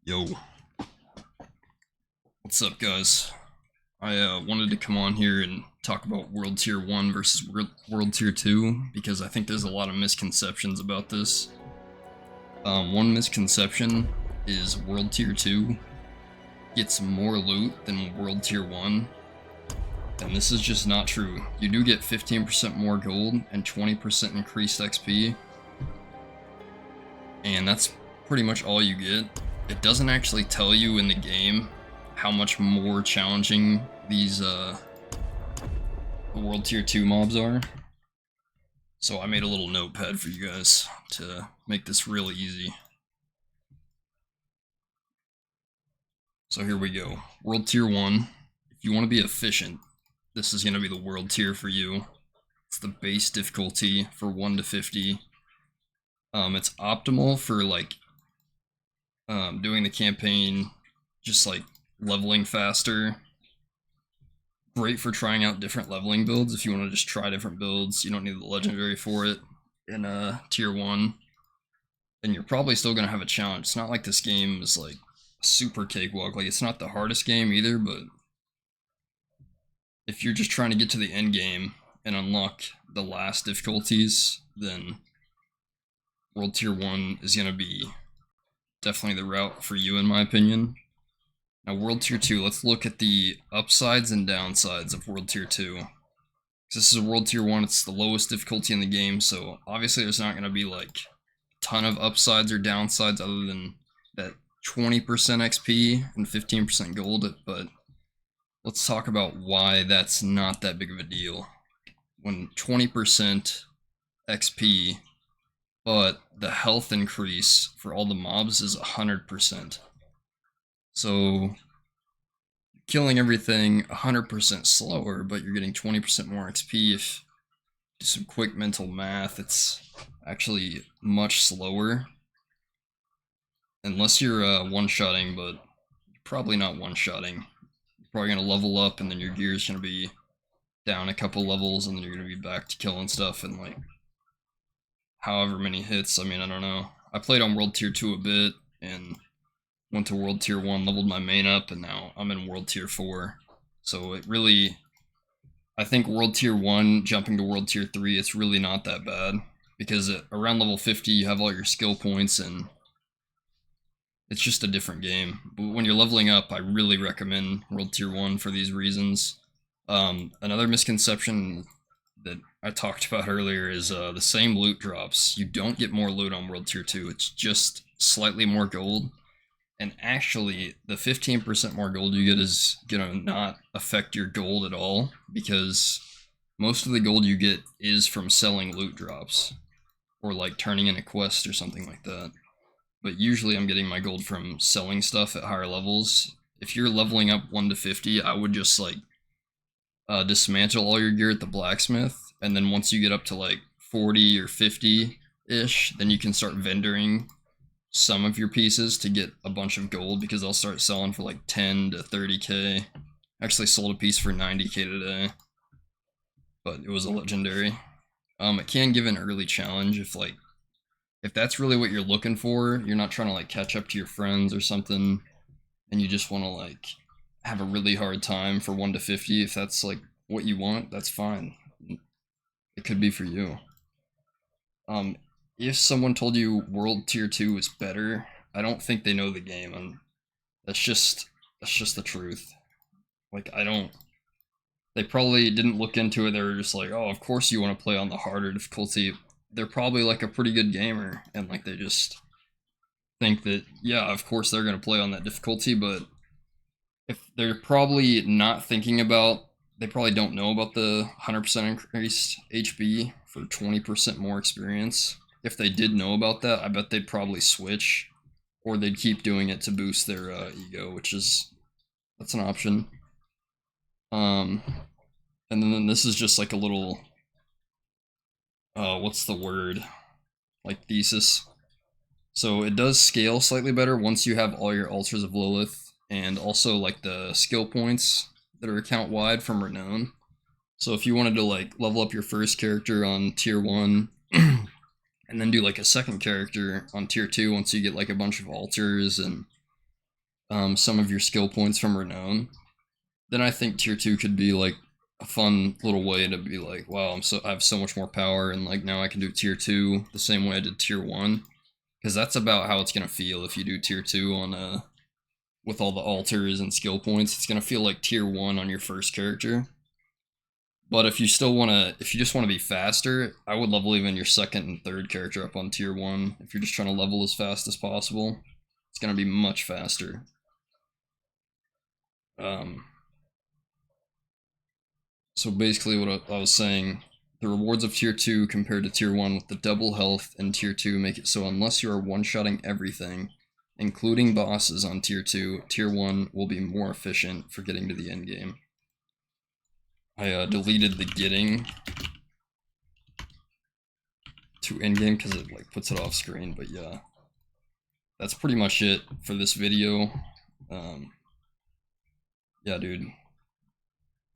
Yo, what's up, guys? I wanted to come on here and talk about World Tier 1 versus World Tier 2 because I think there's a lot of misconceptions about this. One misconception is World Tier 2 gets more loot than World Tier 1, and this is just not true. You do get 15% more gold and 20% increased XP, and that's pretty much all you get. It doesn't actually tell you in the game how much more challenging these World Tier 2 mobs are. So I made a little notepad for you guys to make this really easy. So here we go. World Tier 1. If you want to be efficient, this is going to be the World Tier for you. It's the base difficulty for 1 to 50. It's optimal for like doing the campaign, just like leveling faster. Great for trying out different leveling builds if you want to just try different builds. You don't need the legendary for it in tier 1. And you're probably still going to have a challenge. It's not like this game is like super cakewalk. Like, it's not the hardest game either, but if you're just trying to get to the end game and unlock the last difficulties, then World Tier 1 is going to be definitely the route for you, in my opinion. Now, World Tier 2, let's look at the upsides and downsides of World Tier 2. This is a World Tier 1, it's the lowest difficulty in the game, so obviously there's not going to be like a ton of upsides or downsides other than that 20% XP and 15% gold, but let's talk about why that's not that big of a deal. When 20% XP, but the health increase for all the mobs is 100%. So, killing everything 100% slower, but you're getting 20% more XP. If you do some quick mental math, it's actually much slower. Unless you're one-shotting, but you're probably not one-shotting. You're probably going to level up, and then your gear's going to be down a couple levels, and then you're going to be back to killing stuff in like however many hits. I mean, I don't know. I played on World Tier 2 a bit, and went to World Tier 1, leveled my main up, and now I'm in World Tier 4. So it really, I think World Tier 1 jumping to World Tier 3, it's really not that bad. Because around level 50, you have all your skill points, and it's just a different game. But when you're leveling up, I really recommend World Tier 1 for these reasons. Another misconception that I talked about earlier is the same loot drops. You don't get more loot on World Tier 2, it's just slightly more gold. And actually, the 15% more gold you get is gonna not affect your gold at all, because most of the gold you get is from selling loot drops, or like turning in a quest or something like that. But usually I'm getting my gold from selling stuff at higher levels. If you're leveling up 1 to 50, I would just like dismantle all your gear at the blacksmith, and then once you get up to like 40 or 50-ish, then you can start vendoring some of your pieces to get a bunch of gold, because they'll start selling for like 10 to 30k. Actually sold a piece for 90k today, but it was a legendary. It can give an early challenge if that's really what you're looking for. You're not trying to like catch up to your friends or something, and you just want to like have a really hard time for 1 to 50. If that's like what you want, that's fine. It could be for you. If someone told you World Tier 2 is better, I don't think they know the game, and that's just the truth. Like, they probably didn't look into it. They were just like, oh, of course you want to play on the harder difficulty. They're probably like a pretty good gamer, and like they just think that, yeah, of course they're going to play on that difficulty, but if they're probably not thinking about, they probably don't know about the 100% increased HB for 20% more experience. If they did know about that, I bet they'd probably switch, or they'd keep doing it to boost their ego, that's an option. And then this is just like a little, what's the word? Like thesis. So it does scale slightly better once you have all your Altars of Lilith, and also like the skill points that are account wide from Renown. So if you wanted to like level up your first character on tier 1 and then do like a second character on tier 2 once you get like a bunch of altars and some of your skill points from Renown, then I think tier 2 could be like a fun little way to be like, wow, I have so much more power, and like now I can do tier 2 the same way I did tier 1, because that's about how it's gonna feel if you do tier 2 on with all the alters and skill points. It's gonna feel like tier 1 on your first character. But if you just wanna be faster, I would level even your second and third character up on tier 1. If you're just trying to level as fast as possible, it's gonna be much faster. So basically what I was saying, the rewards of tier 2 compared to tier 1 with the double health in tier 2 make it so unless you are one-shotting everything, including bosses on tier 2, tier 1 will be more efficient for getting to the end game. I deleted the getting to end game because it like puts it off screen, but yeah. That's pretty much it for this video. Yeah, dude.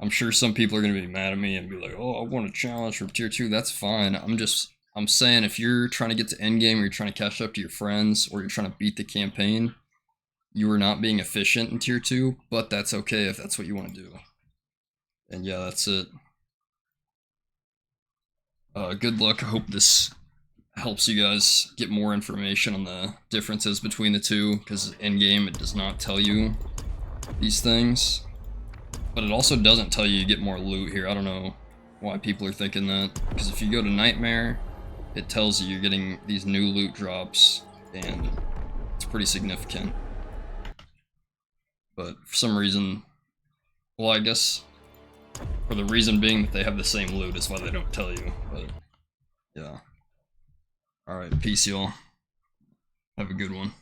I'm sure some people are gonna be mad at me and be like, "Oh, I want a challenge from tier 2." That's fine. I'm saying if you're trying to get to endgame, or you're trying to catch up to your friends, or you're trying to beat the campaign, you are not being efficient in tier 2. But that's okay if that's what you want to do. And yeah, that's it. Good luck. I hope this helps you guys get more information on the differences between the two, because endgame it does not tell you these things. But it also doesn't tell you get more loot here. I don't know why people are thinking that. Because if you go to Nightmare, it tells you you're getting these new loot drops, and it's pretty significant. But for some reason, well, I guess for the reason being that they have the same loot is why they don't tell you. But yeah. Alright, peace y'all. Have a good one.